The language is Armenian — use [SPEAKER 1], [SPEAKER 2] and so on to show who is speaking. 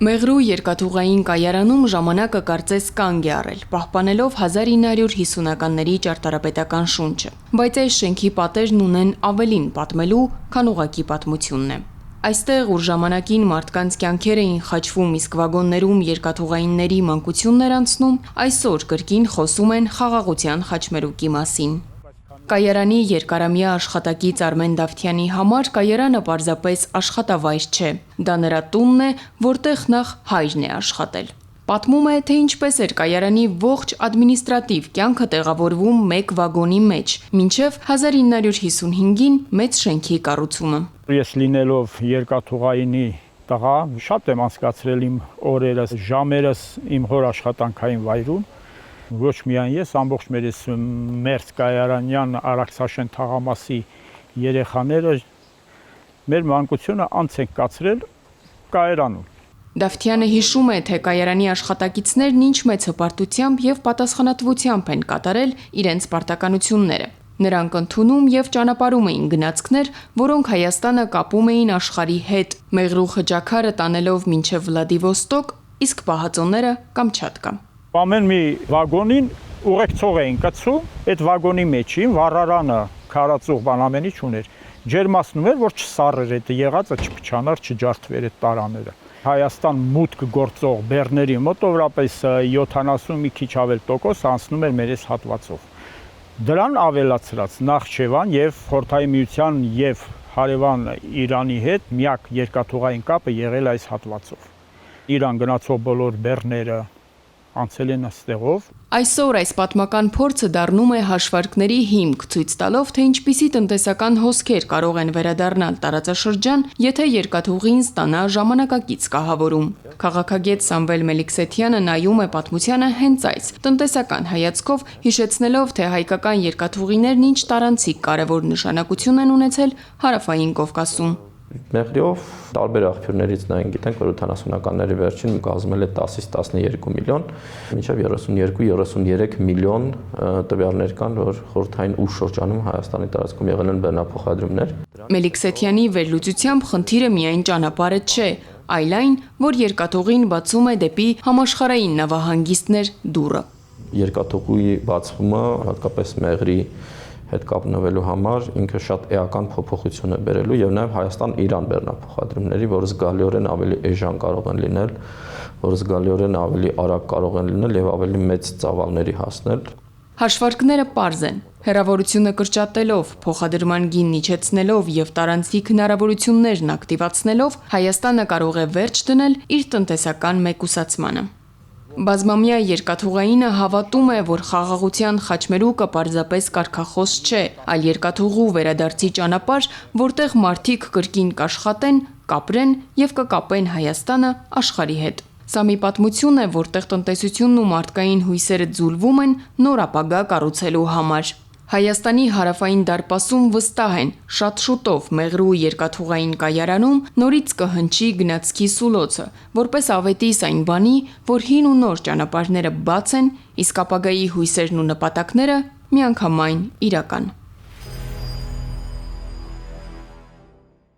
[SPEAKER 1] Մեղրու երկաթուղային կայարանում ժամանակը կարծես կանգ է առել, պահպանելով 1950-ականների ճարտարապետական շունչը, բայց այս շենքի պատերն ունեն ավելին պատմելու, քան ուղղակի պատմությունն է։ Այստեղ, ուր ժամանակին մարդկանց կյանքեր էին խաչվում, իսկ վագոններում երկաթուղայինների մանկությունն էր անցնում, այսօր կրկին խոսում են խաղաղության խաչմերուկի մասին։ Կայարանի երկարամյա աշխատակից Արմեն Դավթյանի համար կայարանը պարզապես աշխատավայր չէ, դա նրա տունն է, որտեղ նախ հայրն է աշխատել։ Պատմում է, թե ինչպես էր կայարանի ողջ ադմինիստրատիվ կյանքը տեղավորվում մեկ վագոնի մեջ, մինչև 1955-ին մեծ շենքի կառուցումը։
[SPEAKER 2] Ես լինելով երկաթուղայինի տղա, շատ եմ անցկացրել իմ օրերս, ժամերս իմ հոր աշխատանքային վայրում։ Ոչ միայն ես, ամբողջ մեր կայարանյան Արաքսաշեն թաղամասի երեխաները մեր մանկությունը անց են կացրել կայարանում։
[SPEAKER 1] Դավթյանը հիշում է, թե կայարանի աշխատակիցներն ինչ մեծ հպարտությամբ եւ պատասխանատվությամբ են կատարել իրենց պարտականությունները։ Նրանք ընդունում եւ ճանապարհում էին գնացքներ, որոնք Հայաստանը կապում էին աշխարհի հետ, մեղրու խճաքարը տանելով մինչև Վլադիվոստոկ, իսկ պահածոները Կամչատկա։
[SPEAKER 2] Ամեն մի վագոնին ուղեկցող էին կցում, այդ վագոնի մեջին վառարանը քարածուղ բան ամեն ինչ ուներ։ Ջերմացնում էր, որ չսառեր այդ եղածը, չփչանար, չջարդվեր այդ տարաները։ Հայաստան մուտք գործող բեռների մոտավորապես 70 մի քիչ ավել տոկոս անցնում էր մեր այս հատվածով։ Դրան ավելացրած Նախճեվան եւ Խորհրդային Միության եւ հարևան Իրանի հետ միակ երկաթուղային կապը եղել այս հատվածով։ Իրան գնացող բոլոր բեռները անցել են այստեղով։
[SPEAKER 1] Այսօր այս պատմական փորձը դառնում է հաշվարկների հիմք, ցույց տալով, թե ինչպիսի տնտեսական հոսքեր կարող են վերադառնալ տարածաշրջան, եթե երկաթուղին ստանա ժամանակակից կահավորում։ Քաղաքագետ Սամվել Մելիքսեթյանը նայում է պատմությանը հենց այս տնտեսական հայացքով, հիշեցնելով, թե հայկական երկաթուղիներն ինչ տարանցիկ կարևոր նշանակություն են ունեցել Հարավային Կովկասում։
[SPEAKER 3] Մեղրիով տարբեր աղբյուրներից նայենք գիտենք, որ 80-ականների վերջին կազմել է 10-ից 12 միլիոն, մինչև 32-33 միլիոն տվյալներ կան, որ խորհրդային ուժ շրջանում Հայաստանի տարածքում եղել են բեռնափոխադրումներ։
[SPEAKER 1] Մելիքսեթյանի վերլուծությամբ խնդիրը միայն ճանապարհը չէ, այլ այն, որ երկաթուղին բացում է դեպի համաշխարհային նավահանգիստներ դուռը։
[SPEAKER 3] Երկաթուղի բացումը, հատկապես մեղրի հետ կապնվելու համար ինքը շատ էական փոփոխություն է բերելու եւ նաեւ Հայաստան-Իրան բեռնափոխադրումների, որ զգալիորեն ավելի էժան կարող են լինել, որ զգալիորեն ավելի արագ կարող են լինել եւ ավելի մեծ ծավալների հասնել։
[SPEAKER 1] Հաշվարկները պարզ են։ Հեռավորությունը կրճատելով, փոխադրման գինն իջեցնելով եւ տարանցիկ հնարավորություններն ակտիվացնելով Հայաստանը կարող է վերջ դնել իր տնտեսական մեկուսացմանը։ Բազմամյա երկաթուղայինը հավատում է, որ խաղաղության խաչմերուկը պարզապես կարգախոս չէ, այլ երկաթուղու վերադարձի ճանապարհ, որտեղ մարդիկ կրկին կաշխատեն, կապրեն եւ կկապեն Հայաստանը աշխարհի հետ։ Սա մի պատմություն է, որտեղ տնտեսությունն ու մարդկային հույսերը ձուլվում են նոր ապագա կառուցելու համար։ Հայաստանի հարավային դարպասում վստահ են, շատ շուտով Մեղրու երկաթուղային կայարանում նորից կհնչի գնացքի սուլոցը, որպես ավետիս այն բանի, որ հին ու նոր ճանապարհները բաց են, իսկ ապագայի հույսերն ու նպատակները միանգամայն իրական։